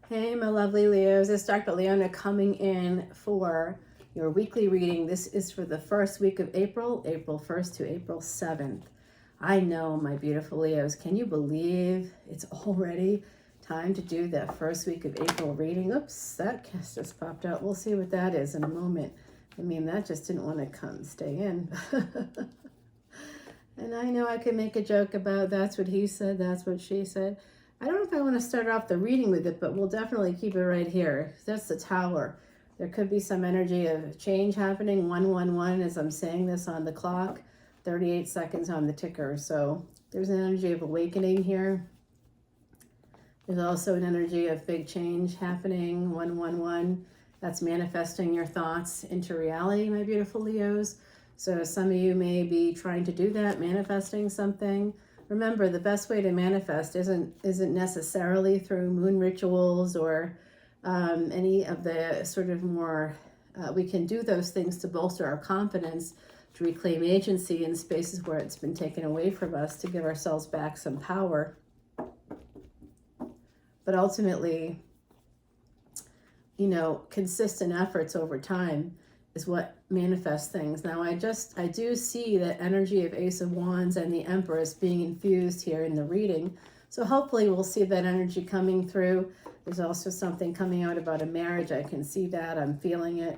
Hey, my lovely Leos. It's Dr. Leona coming in for your weekly reading. This is for the first week of April, April 1st to April 7th. I know, my beautiful Leos. Can you believe it's already time to do that first week of April reading? Oops, that cast just popped out. We'll see what that is in a moment. I mean, that just didn't want to stay in. And I know I could make a joke about that's what he said, that's what she said. I don't know if I want to start off the reading with it, but we'll definitely keep it right here. That's the Tower. There could be some energy of change happening. 111 as I'm saying this on the clock. 38 seconds on the ticker. So there's an energy of awakening here. There's also an energy of big change happening. 111. That's manifesting your thoughts into reality, my beautiful Leos. So some of you may be trying to do that, manifesting something. Remember, the best way to manifest isn't necessarily through moon rituals or any of the sort of more, we can do those things to bolster our confidence, to reclaim agency in spaces where it's been taken away from us, to give ourselves back some power. But ultimately, you know, consistent efforts over time is what manifests things. Now, I do see that energy of Ace of Wands and the Empress being infused here in the reading. So hopefully we'll see that energy coming through. There's also something coming out about a marriage. I can see that. I'm feeling it.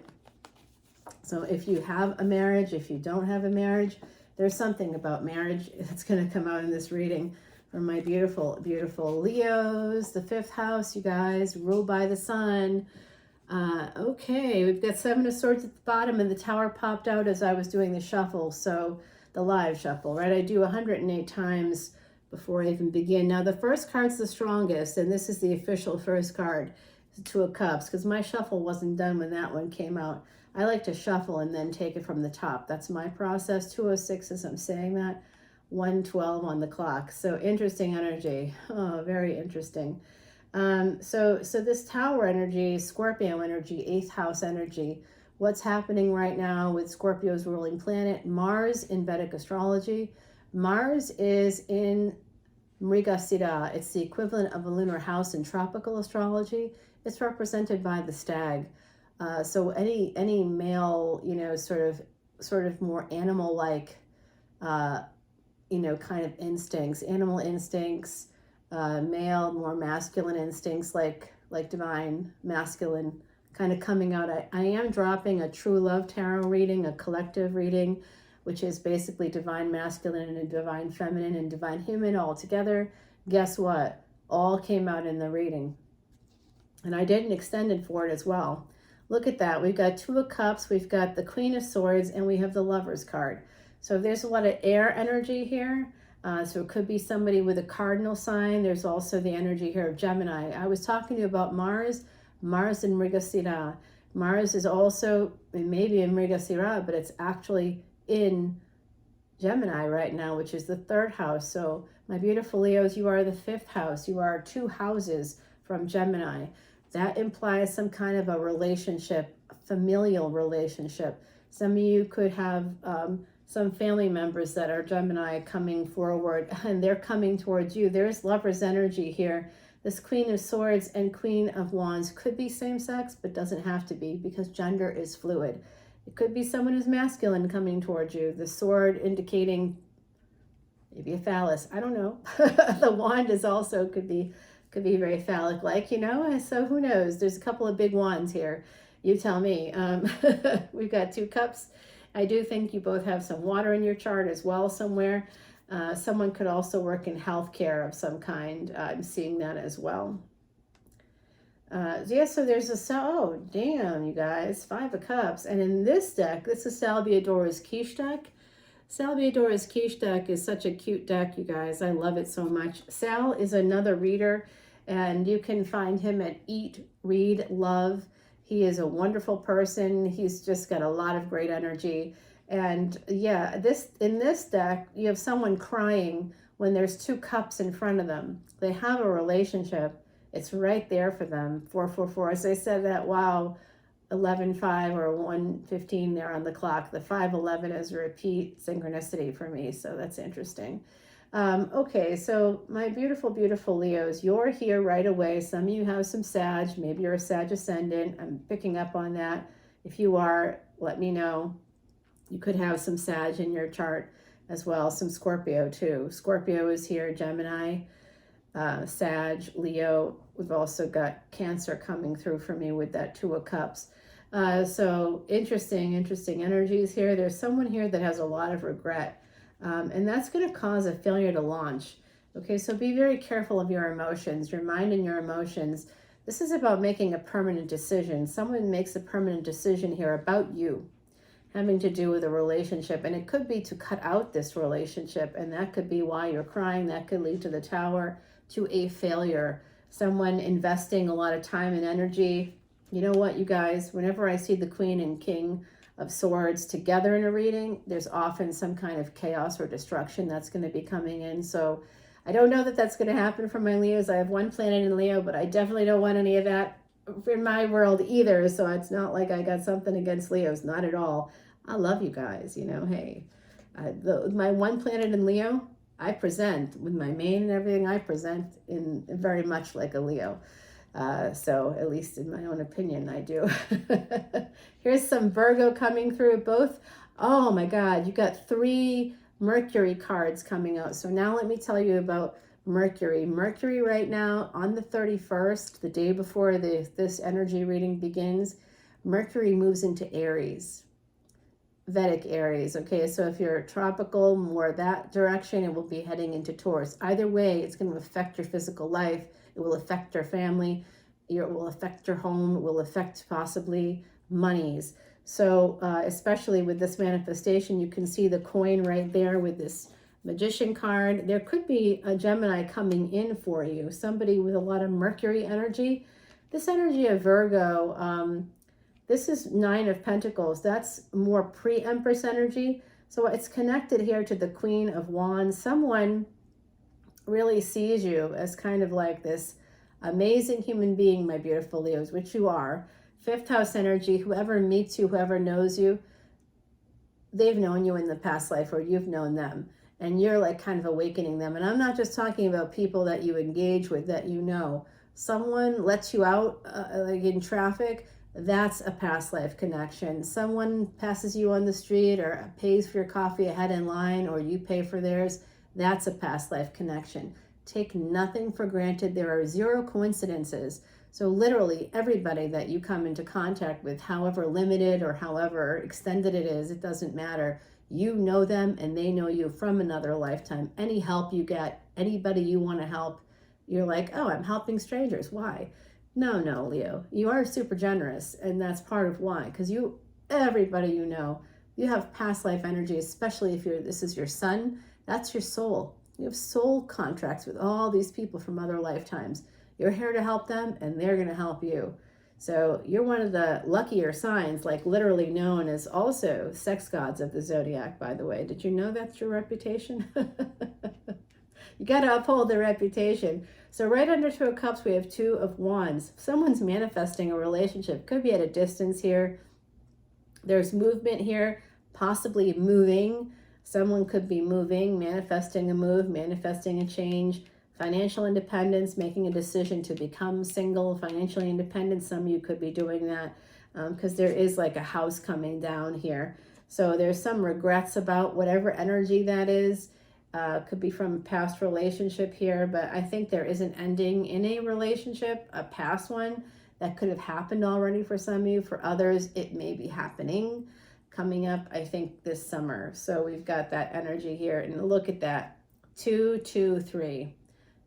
So if you have a marriage, if you don't have a marriage, there's something about marriage that's going to come out in this reading from my beautiful, beautiful Leos. The 5th house, you guys, ruled by the sun. Okay, we've got 7 of Swords at the bottom, and the Tower popped out as I was doing the shuffle, so the live shuffle, right? I do 108 times before I even begin. Now, the first card's the strongest, and this is the official first card, the 2 of Cups, because my shuffle wasn't done when that one came out. I like to shuffle and then take it from the top. That's my process. 206 as I'm saying that. 112 on the clock. So interesting energy. Oh, very interesting. So this Tower energy, Scorpio energy, 8th house energy, what's happening right now with Scorpio's ruling planet, Mars in Vedic Astrology. Mars is in Mrigasira. It's the equivalent of a lunar house in tropical astrology. It's represented by the stag. So any male, you know, sort of more animal-like, you know, kind of instincts, animal instincts, male, more masculine instincts, like divine masculine kind of coming out. I am dropping a True Love Tarot reading, a collective reading, which is basically divine masculine and divine feminine and divine human all together. Guess what? All came out in the reading. And I did an extended for it as well. Look at that. We've got 2 of Cups, we've got the Queen of Swords, and we have the Lovers card. So there's a lot of air energy here. So it could be somebody with a cardinal sign. There's also the energy here of Gemini. I was talking to you about Mars in Mrigasira. Mars is also, maybe in Mrigasira, but it's actually in Gemini right now, which is the 3rd house. So my beautiful Leos, you are the 5th house. You are 2 houses from Gemini. That implies some kind of a relationship, a familial relationship. Some of you could have some family members that are Gemini coming forward, and they're coming towards you. There's Lover's energy here. This Queen of Swords and Queen of Wands could be same sex, but doesn't have to be, because gender is fluid. It could be someone who's masculine coming towards you. The sword indicating maybe a phallus. I don't know. The wand is also could be very phallic like, you know, so who knows? There's a couple of big wands here. You tell me. We've got 2 cups. I do think you both have some water in your chart as well somewhere. Someone could also work in healthcare of some kind. I'm seeing that as well. Yeah, so there's oh, damn, you guys, 5 of Cups. And in this deck, this is Salvador's Quiche deck. Salvador's Quiche deck is such a cute deck, you guys. I love it so much. Sal is another reader, and you can find him at Eat, Read, Love. He is a wonderful person. He's just got a lot of great energy. And yeah, in this deck, you have someone crying when there's 2 cups in front of them. They have a relationship. It's right there for them. 444. As I said that, wow, 11:5 or 1:15 there on the clock. The 5:11 is a repeat synchronicity for me, so that's interesting. Okay, so my beautiful, beautiful Leos, you're here right away. Some of you have some Sag. Maybe you're a Sag ascendant. I'm picking up on that. If you are, let me know. You could have some Sag in your chart as well, some Scorpio too. Scorpio is here, Gemini, Sag, Leo. We've also got Cancer coming through for me with that Two of Cups. So interesting energies here. There's someone here that has a lot of regret, and that's going to cause a failure to launch. Okay, so be very careful of your emotions, your mind and your emotions. This is about making a permanent decision. Someone makes a permanent decision here about you, having to do with a relationship, and it could be to cut out this relationship, and that could be why you're crying. That could lead to the Tower, to a failure. Someone investing a lot of time and energy. You know what, you guys, whenever I see the Queen and King of Swords together in a reading, there's often some kind of chaos or destruction that's going to be coming in. So I don't know that that's going to happen for my Leos. I have one planet in Leo, but I definitely don't want any of that in my world either. So it's not like I got something against Leos, not at all. I love you guys, you know, hey, my one planet in Leo, I present with my mane and everything. I present in very much like a Leo. So at least in my own opinion, I do. Here's some Virgo coming through both. Oh my God, you got 3 Mercury cards coming out. So now let me tell you about Mercury. Mercury right now on the 31st, the day before this energy reading begins, Mercury moves into Aries. Vedic Aries. Okay, so if you're tropical, more that direction, it will be heading into Taurus. Either way, it's going to affect your physical life. It will affect your family. It will affect your home. It will affect possibly monies. So especially with this manifestation, you can see the coin right there with this Magician card. There could be a Gemini coming in for you, somebody with a lot of Mercury energy. This energy of Virgo, this is 9 of Pentacles. That's more pre-Empress energy. So it's connected here to the Queen of Wands. Someone really sees you as kind of like this amazing human being, my beautiful Leos, which you are. 5th house energy, whoever meets you, whoever knows you, they've known you in the past life or you've known them. And you're like kind of awakening them. And I'm not just talking about people that you engage with that you know. Someone lets you out like in traffic, that's a past life connection. Someone passes you on the street or pays for your coffee ahead in line or you pay for theirs, that's a past life connection. Take nothing for granted. There are 0 coincidences. So literally everybody that you come into contact with, however limited or however extended it is, it doesn't matter. You know them and they know you from another lifetime. Any help you get, anybody you want to help, you're like, oh, I'm helping strangers. Why? No, Leo, you are super generous, and that's part of why, because everybody you know, you have past life energy, especially if this is your son, that's your soul. You have soul contracts with all these people from other lifetimes. You're here to help them, and they're going to help you. So you're one of the luckier signs, like literally known as also sex gods of the zodiac, by the way. Did you know that's your reputation? You got to uphold their reputation. So right under 2 of Cups, we have 2 of Wands. Someone's manifesting a relationship. Could be at a distance here. There's movement here, possibly moving. Someone could be moving, manifesting a move, manifesting a change. Financial independence, making a decision to become single, financially independent. Some of you could be doing that because there is like a house coming down here. So there's some regrets about whatever energy that is. Could be from a past relationship here, but I think there is an ending in a relationship, a past one that could have happened already for some of you. For others, it may be happening coming up, I think, this summer. So we've got that energy here, and look at that, 2, 2, 3.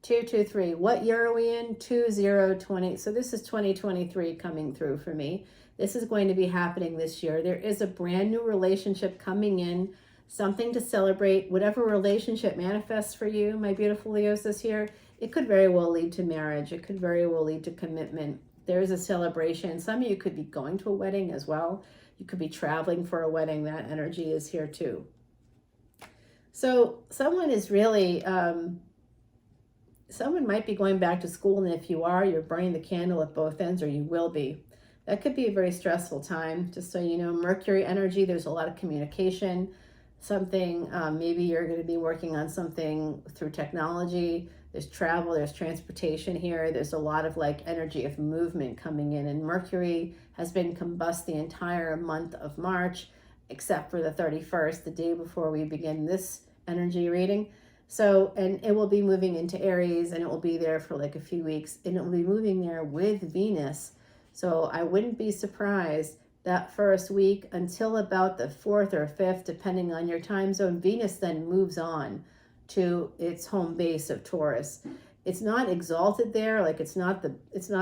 2, 2, 3. What year are we in? 2020. So this is 2023 coming through for me. This is going to be happening this year. There is a brand new relationship coming in. Something to celebrate. Whatever relationship manifests for you, my beautiful Leos, this year, it could very well lead to marriage. It could very well lead to commitment. There is a celebration. Some of you could be going to a wedding as well. You could be traveling for a wedding. That energy is here too. So someone is really, someone might be going back to school, and if you are, you're burning the candle at both ends, or you will be. That could be a very stressful time. Just so you know, Mercury energy, there's a lot of communication. something, maybe you're going to be working on something through technology. There's travel, there's transportation here. There's a lot of like energy of movement coming in. And Mercury has been combust the entire month of March, except for the 31st, the day before we begin this energy reading. So, and it will be moving into Aries, and it will be there for like a few weeks, and it will be moving there with Venus. So I wouldn't be surprised that first week until about the 4th or 5th, depending on your time zone. Venus then moves on to its home base of Taurus. It's not exalted there, like it's not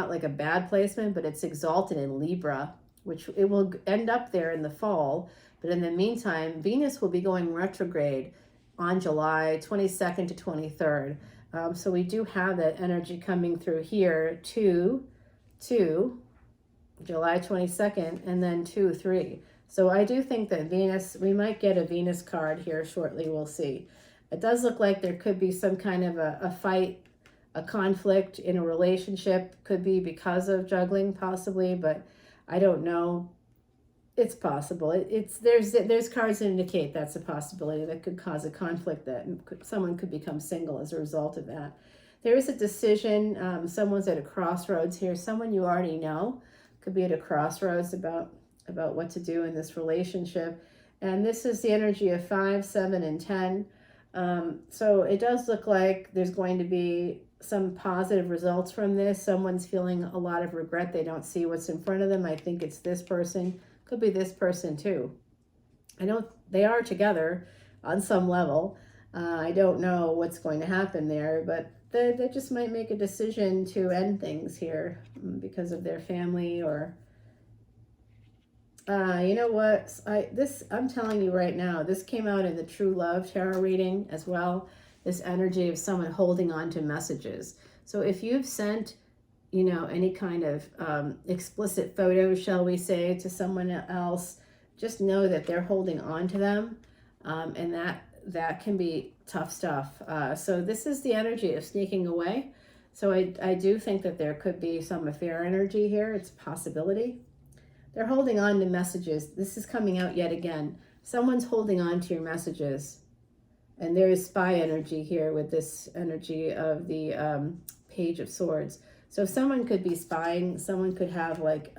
like a bad placement, but it's exalted in Libra, which it will end up there in the fall. But in the meantime, Venus will be going retrograde on July 22nd to 23rd. So we do have that energy coming through here to July 22nd and then 2-3. So I do think that Venus, we might get a Venus card here shortly, we'll see. It does look like there could be some kind of a fight, a conflict in a relationship. Could be because of juggling possibly, but I don't know. It's possible. There's cards that indicate that's a possibility that could cause a conflict, that someone could become single as a result of that. There is a decision. Someone's at a crossroads here. Someone you already know could be at a crossroads about what to do in this relationship. And this is the energy of 5, 7, and 10. So it does look like there's going to be some positive results from this. Someone's feeling a lot of regret. They don't see what's in front of them. I think it's this person. Could be this person too. I know they are together on some level. I don't know what's going to happen there, but they just might make a decision to end things here because of their family or you know what? I'm telling you right now, this came out in the True Love Tarot reading as well. This energy of someone holding on to messages. So if you've sent, any kind of explicit photos, shall we say, to someone else, just know that they're holding on to them, and that can be tough stuff. So this is the energy of sneaking away. So I do think that there could be some affair energy here. It's a possibility. They're holding on to messages. This is coming out yet again. Someone's holding on to your messages. And there is spy energy here with this energy of the Page of Swords. So someone could be spying. Someone could have like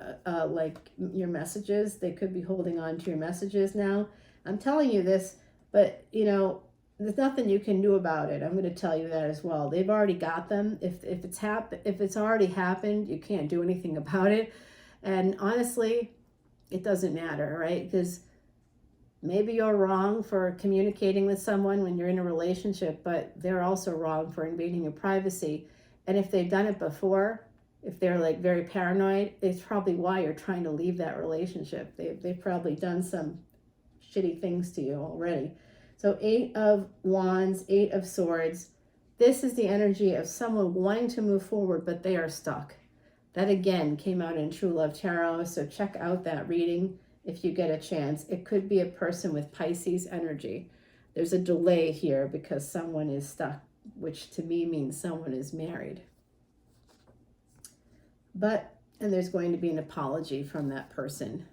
your messages. They could be holding on to your messages now. I'm telling you this, but there's nothing you can do about it. I'm going to tell you that as well. They've already got them. If it's already happened, you can't do anything about it. And honestly, it doesn't matter, right? Because maybe you're wrong for communicating with someone when you're in a relationship, but they're also wrong for invading your privacy. And if they've done it before, if they're like very paranoid, it's probably why you're trying to leave that relationship. They've probably done some shitty things to you already. So 8 of Wands, 8 of Swords. This is the energy of someone wanting to move forward, but they are stuck. That again came out in True Love Tarot, so check out that reading if you get a chance. It could be a person with Pisces energy. There's a delay here because someone is stuck, which to me means someone is married. And there's going to be an apology from that person.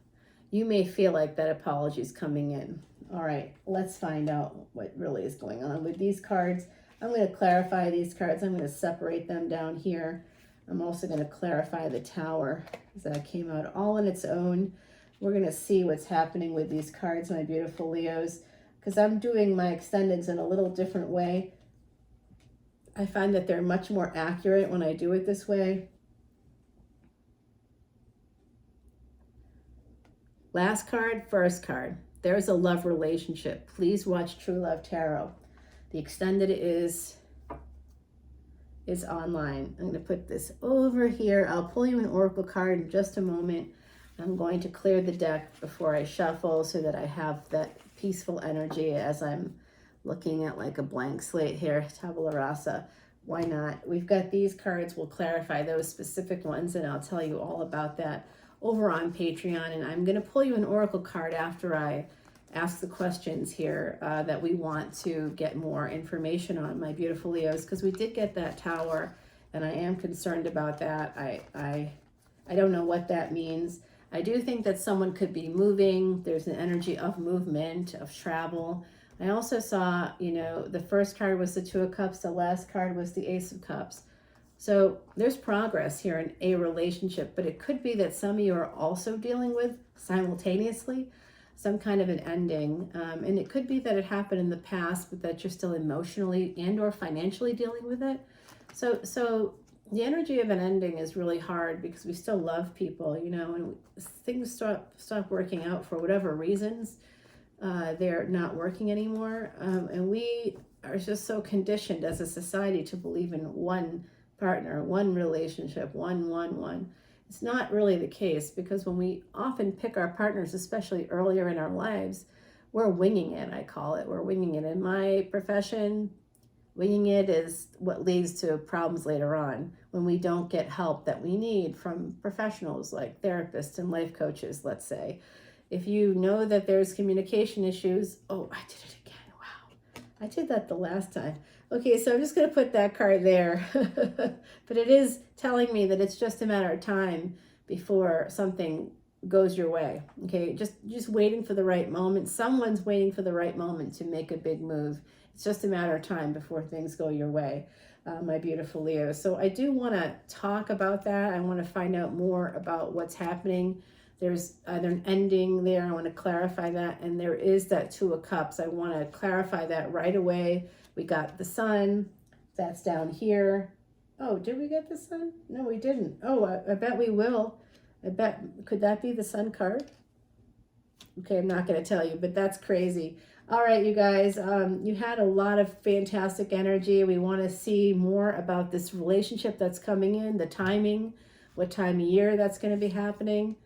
You may feel like that apology is coming in. All right, let's find out what really is going on with these cards. I'm going to clarify these cards. I'm going to separate them down here. I'm also going to clarify the Tower, because that came out all on its own. We're going to see what's happening with these cards, my beautiful Leos, because I'm doing my extendeds in a little different way. I find that they're much more accurate when I do it this way. Last card, first card. There's a love relationship. Please watch True Love Tarot. The extended is online. I'm going to put this over here. I'll pull you an oracle card in just a moment. I'm going to clear the deck before I shuffle so that I have that peaceful energy as I'm looking at like a blank slate here. Tabula rasa. Why not? We've got these cards. We'll clarify those specific ones, and I'll tell you all about that over on Patreon. And I'm going to pull you an oracle card after I ask the questions here that we want to get more information on, my beautiful Leos, because we did get that Tower, and I am concerned about that. I don't know what that means. I do think that someone could be moving. There's an energy of movement, of travel. I also saw, the first card was the Two of Cups, the last card was the Ace of Cups. So there's progress here in a relationship, but it could be that some of you are also dealing with simultaneously some kind of an ending. And it could be that it happened in the past, but that you're still emotionally and or financially dealing with it. So the energy of an ending is really hard because we still love people, and things stop working out for whatever reasons. They're not working anymore. And we are just so conditioned as a society to believe in one partner, one relationship, one. It's not really the case, because when we often pick our partners, especially earlier in our lives, we're winging it, I call it. We're winging it. In my profession, winging it is what leads to problems later on when we don't get help that we need from professionals like therapists and life coaches, let's say. If you know that there's communication issues, oh, I did it again. Wow. I did that the last time. Okay, so I'm just going to put that card there. But it is telling me that it's just a matter of time before something goes your way. Okay, just waiting for the right moment. Someone's waiting for the right moment to make a big move. It's just a matter of time before things go your way, my beautiful Leo. So I do want to talk about that. I want to find out more about what's happening. There's either an ending there. I want to clarify that. And there is that Two of Cups. I want to clarify that right away. We got the Sun. That's down here. Oh, did we get the Sun? No, we didn't. Oh, I bet we will. Could that be the Sun card? Okay, I'm not going to tell you, but that's crazy. All right, you guys, you had a lot of fantastic energy. We want to see more about this relationship that's coming in, the timing, what time of year that's going to be happening.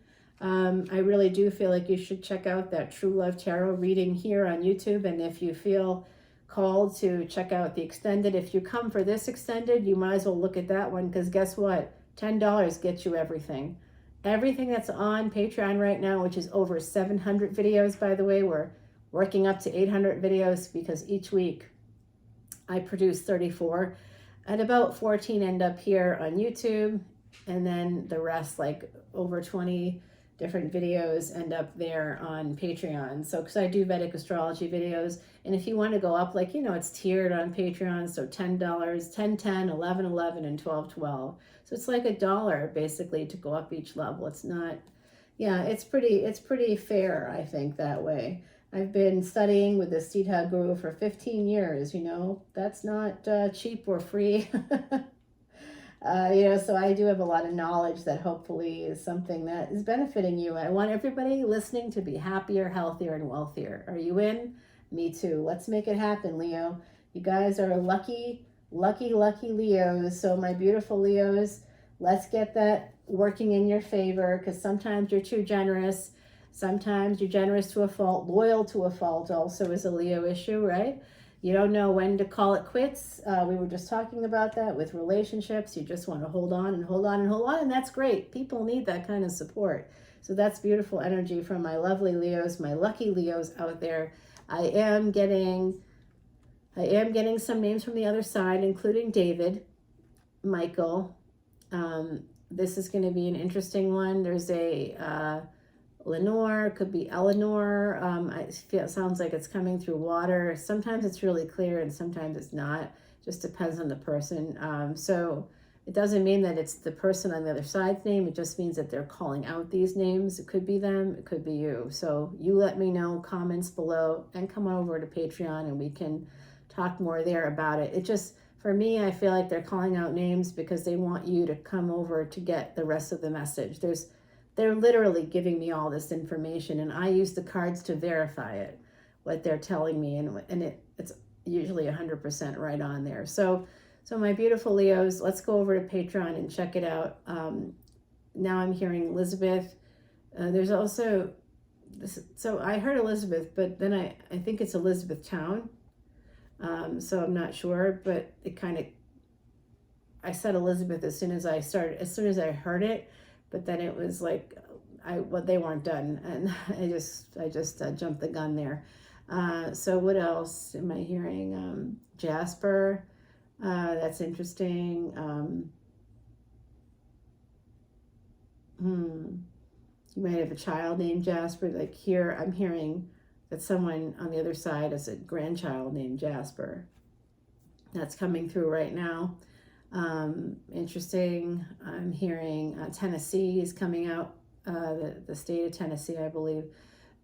I really do feel like you should check out that True Love Tarot reading here on YouTube. And if you feel called to check out the extended, if you come for this extended, you might as well look at that one, because guess what? $10 gets you everything. Everything that's on Patreon right now, which is over 700 videos, by the way. We're working up to 800 videos because each week I produce 34, and about 14 end up here on YouTube, and then the rest, like over 20 different videos, end up there on Patreon. So because I do Vedic Astrology videos, and if you want to go up, like, it's tiered on Patreon, so $10, $10, $10, $11, $11, and $12, $12. So it's like $1 basically to go up each level. It's not, yeah, it's pretty fair, I think, that way. I've been studying with the Siddha Guru for 15 years, that's not cheap or free. So I do have a lot of knowledge that hopefully is something that is benefiting you. I want everybody listening to be happier, healthier, and wealthier. Are you in? Me too. Let's make it happen, Leo. You guys are lucky Leos. So my beautiful Leos, let's get that working in your favor, because sometimes you're too generous. Sometimes you're generous to a fault. Loyal to a fault also is a Leo issue, right? You don't know when to call it quits. We were just talking about that with relationships. You just want to hold on, and that's great. People need that kind of support. So that's beautiful energy from my lovely Leos, my lucky Leos out there. I am getting some names from the other side, including David, Michael. This is going to be an interesting one. There's a Lenore, could be Eleanor. It sounds like it's coming through water. Sometimes it's really clear and sometimes it's not. Just depends on the person. So it doesn't mean that it's the person on the other side's name. It just means that they're calling out these names. It could be them. It could be you. So you let me know, comments below, and come over to Patreon and we can talk more there about it. It just, for me, I feel like they're calling out names because they want you to come over to get the rest of the message. They're literally giving me all this information, and I use the cards to verify it, what they're telling me, and it's usually 100% right on there. So my beautiful Leos, let's go over to Patreon and check it out. Now I'm hearing Elizabeth. There's also this. So I heard Elizabeth, but then I think it's Elizabethtown. So I'm not sure, but it kind of, I said Elizabeth as soon as I heard it. But then it was like, they weren't done, and I just jumped the gun there. So what else am I hearing? Jasper, that's interesting. You might have a child named Jasper. Like here, I'm hearing that someone on the other side is a grandchild named Jasper. That's coming through right now. Interesting. I'm hearing Tennessee is coming out. The state of Tennessee, I believe.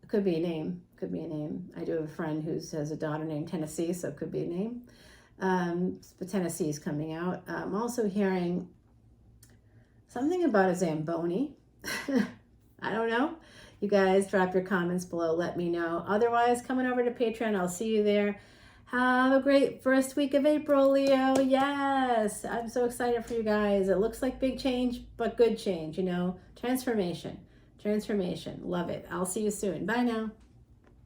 It could be a name. Could be a name. I do have a friend who has a daughter named Tennessee, so it could be a name. But Tennessee is coming out. I'm also hearing something about a Zamboni. I don't know. You guys drop your comments below. Let me know. Otherwise, coming over to Patreon. I'll see you there. Have a great first week of April, Leo. Yes, I'm so excited for you guys. It looks like big change, but good change, you know. Transformation. Transformation. Love it. I'll see you soon. Bye now.